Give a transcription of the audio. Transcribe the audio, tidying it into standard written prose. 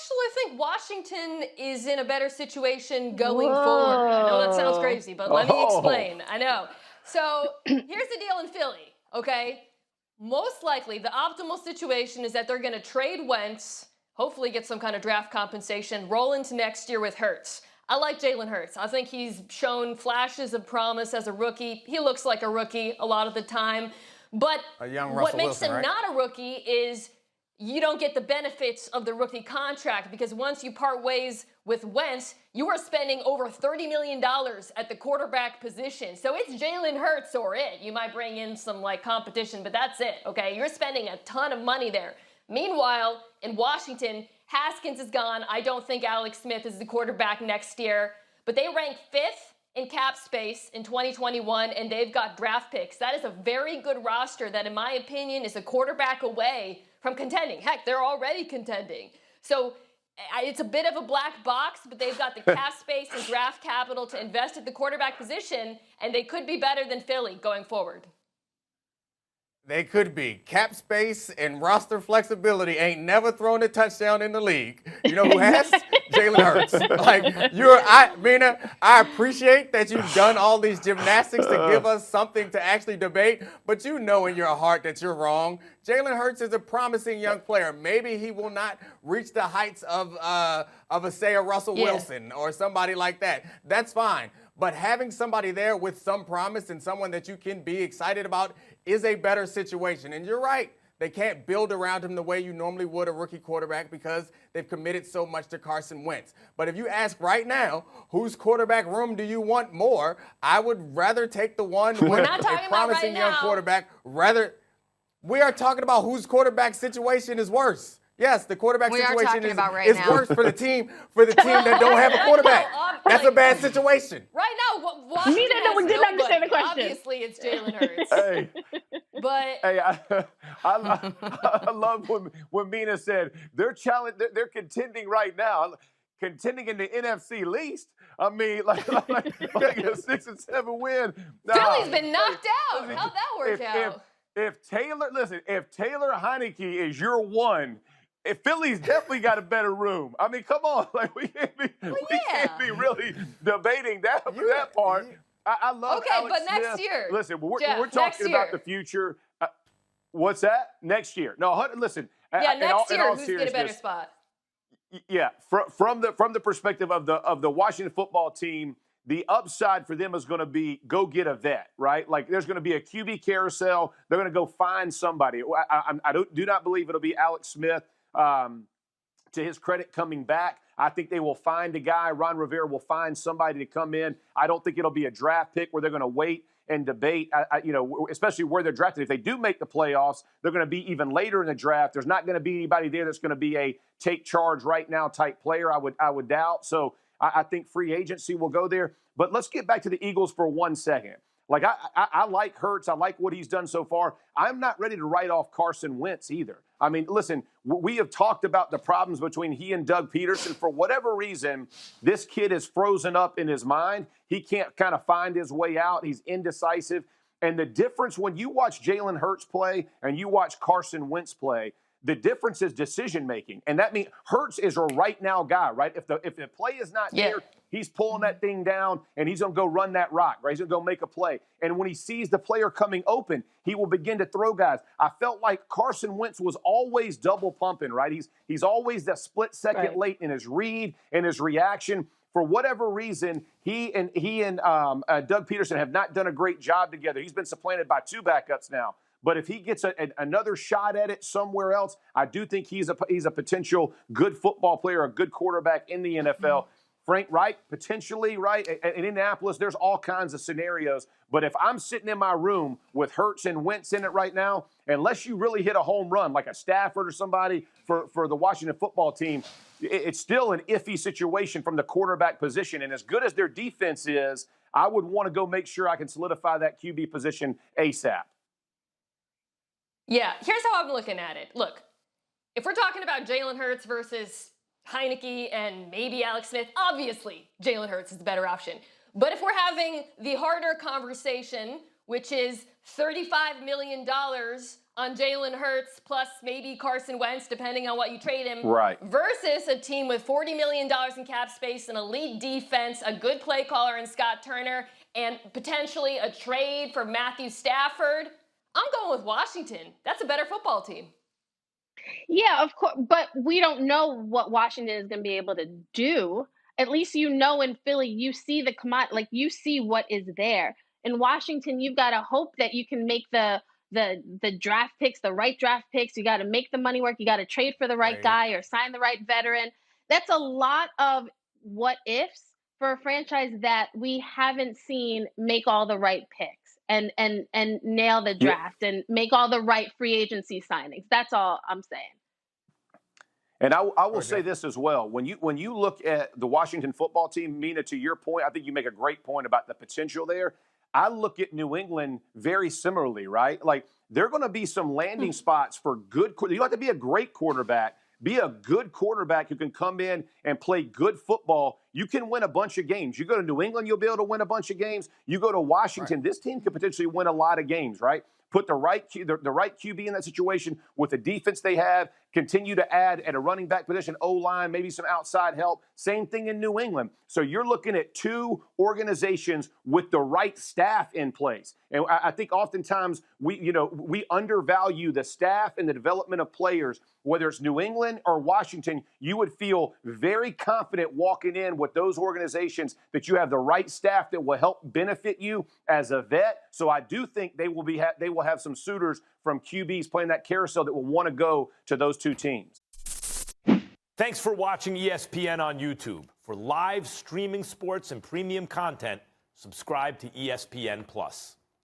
actually think Washington is in a better situation going forward. I know that sounds crazy, but let me explain. I know. So here's the deal in Philly, okay? Most likely, the optimal situation is that they're going to trade Wentz, hopefully get some kind of draft compensation, roll into next year with Hurts. I like Jalen Hurts. I think he's shown flashes of promise as a rookie. He looks like a rookie a lot of the time. But what makes him not a rookie is you don't get the benefits of the rookie contract, because once you part ways with Wentz, you are spending over $30 million at the quarterback position. So it's Jalen Hurts or it. You might bring in some competition, but that's it, okay? You're spending a ton of money there. Meanwhile, in Washington, Haskins is gone. I don't think Alex Smith is the quarterback next year, but they rank 5th in cap space in 2021, and they've got draft picks. That is a very good roster that, in my opinion, is a quarterback away from contending. Heck, they're already contending. So it's a bit of a black box, but they've got the cap space and draft capital to invest at the quarterback position, and they could be better than Philly going forward. They could be. Cap space and roster flexibility ain't never thrown a touchdown in the league. You know who has? Jalen Hurts. Mina, I appreciate that you've done all these gymnastics to give us something to actually debate, but you know in your heart that you're wrong. Jalen Hurts is a promising young player. Maybe he will not reach the heights of a Russell Wilson or somebody like that. That's fine. But having somebody there with some promise and someone that you can be excited about is a better situation. And you're right. They can't build around him the way you normally would a rookie quarterback because they've committed so much to Carson Wentz. But if you ask right now, whose quarterback room do you want more, I would rather take the one with a promising young quarterback. We are talking about whose quarterback situation is worse. Yes, the quarterback situation is worse for the team that don't have a quarterback. That's a bad situation. Right now, Washington didn't understand the question. Obviously, it's Jalen Hurts. Hey, but I love when Mina said they're contending right now, contending in the NFC least. I mean, like a 6 and 7 win. Philly's been knocked out. How'd that work out? If Taylor Heineke is your one. Philly's definitely got a better room. I mean, come on, we can't be really debating that part. I love Alex but next Smith. year. Listen, we're talking about the future. What's that? Next year? No, listen. Next year, who's in a better spot? Yeah, from the perspective of the Washington football team, the upside for them is going to be go get a vet, right? Like there's going to be a QB carousel. They're going to go find somebody. I do not believe it'll be Alex Smith. To his credit, coming back, I think they will find a guy. Ron Rivera will find somebody to come in. I don't think it'll be a draft pick where they're going to wait and debate, especially where they're drafted. If they do make the playoffs, they're going to be even later in the draft. There's not going to be anybody there that's going to be a take charge right now type player. I would doubt. So I think free agency will go there. But let's get back to the Eagles for 1 second. Like I like Hurts. I like what he's done so far. I'm not ready to write off Carson Wentz either. I mean, listen, we have talked about the problems between he and Doug Peterson. For whatever reason, this kid is frozen up in his mind. He can't kind of find his way out. He's indecisive. And the difference when you watch Jalen Hurts play and you watch Carson Wentz play, the difference is decision-making. And that means Hurts is a right-now guy, right? If the play is not there, he's pulling that thing down, and he's going to go run that rock, right? He's going to go make a play. And when he sees the player coming open, he will begin to throw guys. I felt like Carson Wentz was always double pumping, right? He's always that split second late in his read and his reaction. For whatever reason, he and Doug Peterson have not done a great job together. He's been supplanted by 2 backups now. But if he gets another shot at it somewhere else, I do think he's a potential good football player, a good quarterback in the NFL. Frank Reich, potentially, right? In Indianapolis, there's all kinds of scenarios. But if I'm sitting in my room with Hurts and Wentz in it right now, unless you really hit a home run like a Stafford or somebody for the Washington football team, it's still an iffy situation from the quarterback position. And as good as their defense is, I would want to go make sure I can solidify that QB position ASAP. Yeah, here's how I'm looking at it. Look, if we're talking about Jalen Hurts versus Heineke and maybe Alex Smith, obviously Jalen Hurts is the better option. But if we're having the harder conversation, which is $35 million on Jalen Hurts plus maybe Carson Wentz, depending on what you trade him, Right. versus a team with $40 million in cap space, an elite defense, a good play caller in Scott Turner, and potentially a trade for Matthew Stafford, I'm going with Washington. That's a better football team. Yeah, of course, but we don't know what Washington is going to be able to do. At least in Philly, you see you see what is there. In Washington, you've got to hope that you can make the draft picks, the right draft picks. You got to make the money work. You got to trade for the right guy or sign the right veteran. That's a lot of what ifs for a franchise that we haven't seen make all the right picks and nail the draft and make all the right free agency signings. That's all I'm saying. And I will say this as well. When you look at the Washington football team, Mina, to your point, I think you make a great point about the potential there. I look at New England very similarly, right? Like, there are going to be some landing spots for good. You don't have to be a great quarterback. Be a good quarterback who can come in and play good football. You can win a bunch of games. You go to New England, you'll be able to win a bunch of games. You go to Washington, this team could potentially win a lot of games, right? Put the right QB in that situation with the defense they have. Continue to add at a running back position, O-line, maybe some outside help. Same thing in New England. So you're looking at two organizations with the right staff in place. And I think oftentimes we undervalue the staff and the development of players. Whether it's New England or Washington, you would feel very confident walking in with those organizations that you have the right staff that will help benefit you as a vet. So I do think they will have some suitors from QBs playing that carousel that will want to go to those two teams. Thanks for watching ESPN on YouTube. For live streaming sports and premium content, subscribe to ESPN+.